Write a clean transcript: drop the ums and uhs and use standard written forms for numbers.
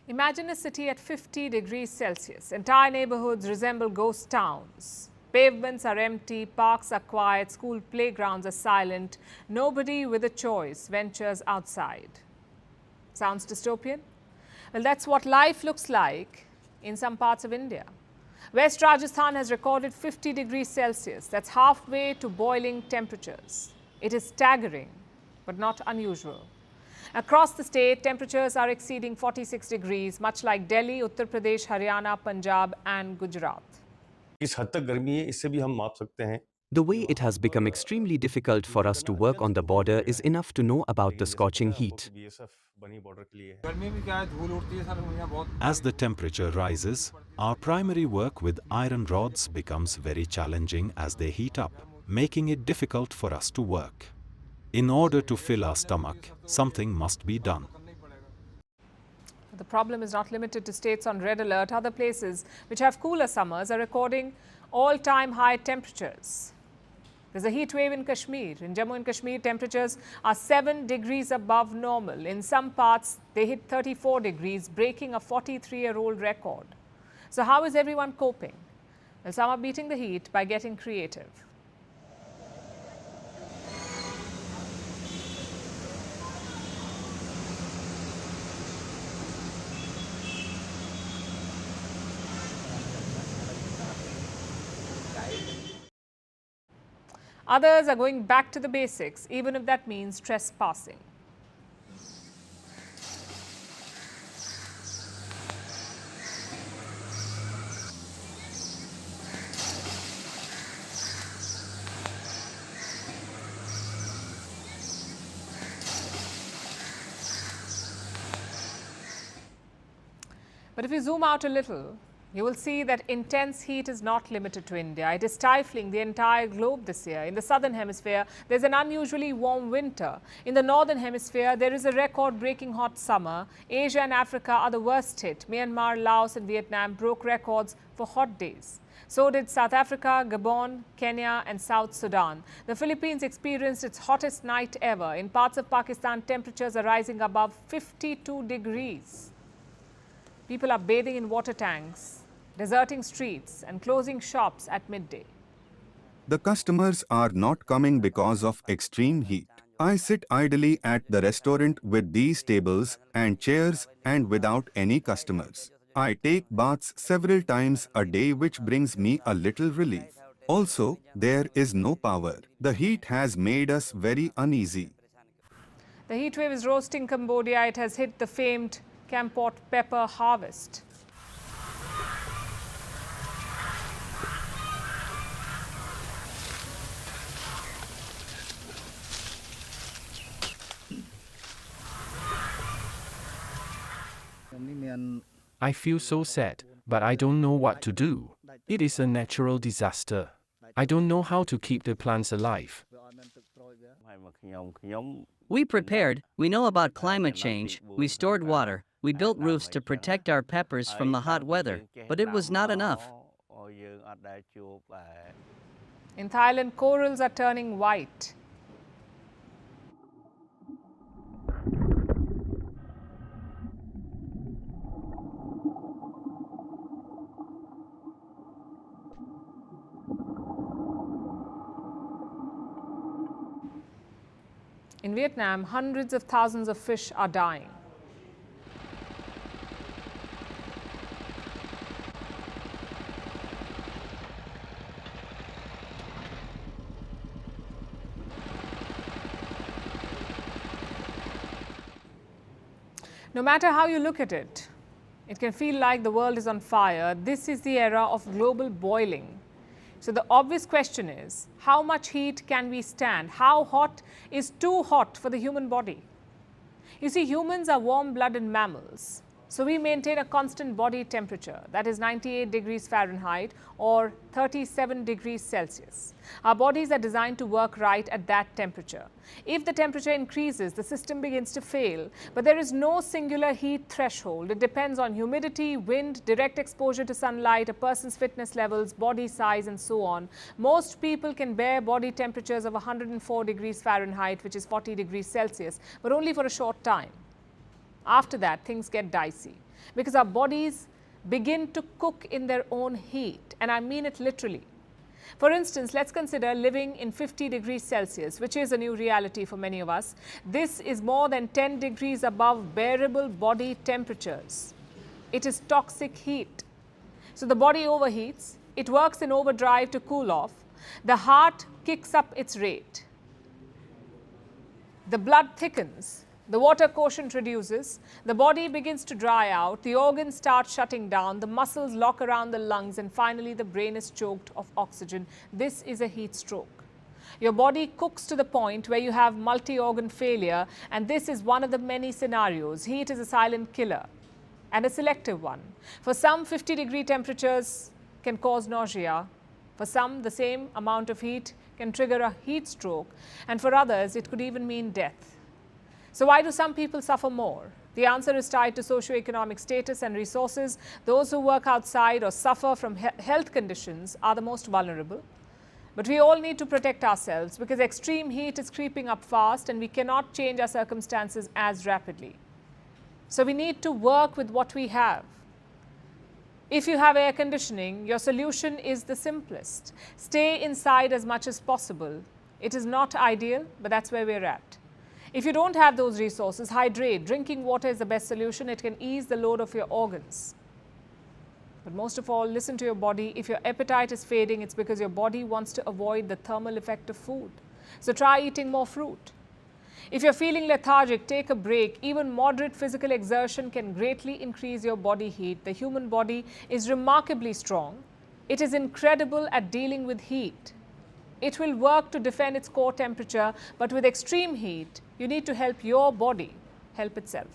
Imagine a city at 50 degrees Celsius. Entire neighborhoods resemble ghost towns. Pavements are empty, parks are quiet, school playgrounds are silent. Nobody with a choice ventures outside. Sounds dystopian? Well, that's what life looks like in some parts of India. West Rajasthan has recorded 50 degrees Celsius. That's halfway to boiling temperatures. It is staggering, but not unusual. Across the state, temperatures are exceeding 46 degrees, much like Delhi, Uttar Pradesh, Haryana, Punjab and Gujarat. The way it has become extremely difficult for us to work on the border is enough to know about the scorching heat. As the temperature rises, our primary work with iron rods becomes very challenging as they heat up, making it difficult for us to work. In order to fill our stomach, something must be done. The problem is not limited to states on red alert. Other places which have cooler summers are recording all-time high temperatures. There's a heat wave in Kashmir. In Jammu and Kashmir, temperatures are 7 degrees above normal. In some parts, they hit 34 degrees, breaking a 43-year-old record. So how is everyone coping? Well, some are beating the heat by getting creative. Others are going back to the basics, even if that means trespassing. But if you zoom out a little, you will see that intense heat is not limited to India. It is stifling the entire globe this year. In the southern hemisphere, there's an unusually warm winter. In the northern hemisphere, there is a record-breaking hot summer. Asia and Africa are the worst hit. Myanmar, Laos and Vietnam broke records for hot days. So did South Africa, Gabon, Kenya and South Sudan. The Philippines experienced its hottest night ever. In parts of Pakistan, temperatures are rising above 52 degrees. People are bathing in water tanks, deserting streets and closing shops at midday. The customers are not coming because of extreme heat. I sit idly at the restaurant with these tables and chairs and without any customers. I take baths several times a day, which brings me a little relief. Also, there is no power. The heat has made us very uneasy. The heat wave is roasting Cambodia. It has hit the famed Kampot pepper harvest. I feel so sad, but I don't know what to do. It is a natural disaster. I don't know how to keep the plants alive. We prepared. We know about climate change. We stored water. We built roofs to protect our peppers from the hot weather, but it was not enough. In Thailand, corals are turning white. In Vietnam, hundreds of thousands of fish are dying. No matter how you look at it, it can feel like the world is on fire. This is the era of global boiling. So the obvious question is, how much heat can we stand? How hot is too hot for the human body? You see, humans are warm-blooded mammals. So we maintain a constant body temperature, that is 98 degrees Fahrenheit or 37 degrees Celsius. Our bodies are designed to work right at that temperature. If the temperature increases, the system begins to fail. But there is no singular heat threshold. It depends on humidity, wind, direct exposure to sunlight, a person's fitness levels, body size, and so on. Most people can bear body temperatures of 104 degrees Fahrenheit, which is 40 degrees Celsius, but only for a short time. After that, things get dicey. because our bodies begin to cook in their own heat, and I mean it literally. For instance, let's consider living in 50 degrees Celsius, which is a new reality for many of us. This is more than 10 degrees above bearable body temperatures. It is toxic heat. So the body overheats, it works in overdrive to cool off, the heart kicks up its rate, the blood thickens, the water quotient reduces, the body begins to dry out, the organs start shutting down, the muscles lock around the lungs, and finally the brain is choked of oxygen. This is a heat stroke. Your body cooks to the point where you have multi-organ failure, and this is one of the many scenarios. Heat is a silent killer, and a selective one. For some, 50-degree temperatures can cause nausea. For some, the same amount of heat can trigger a heat stroke, and for others, it could even mean death. So why do some people suffer more? The answer is tied to socioeconomic status and resources. Those who work outside or suffer from health conditions are the most vulnerable. But we all need to protect ourselves because extreme heat is creeping up fast and we cannot change our circumstances as rapidly. So we need to work with what we have. If you have air conditioning, your solution is the simplest. Stay inside as much as possible. It is not ideal, but that's where we're at. If you don't have those resources, hydrate. Drinking water is the best solution. It can ease the load of your organs. But most of all, listen to your body. If your appetite is fading, it's because your body wants to avoid the thermal effect of food. So try eating more fruit. If you're feeling lethargic, take a break. Even moderate physical exertion can greatly increase your body heat. The human body is remarkably strong. It is incredible at dealing with heat. It will work to defend its core temperature, but with extreme heat, you need to help your body help itself.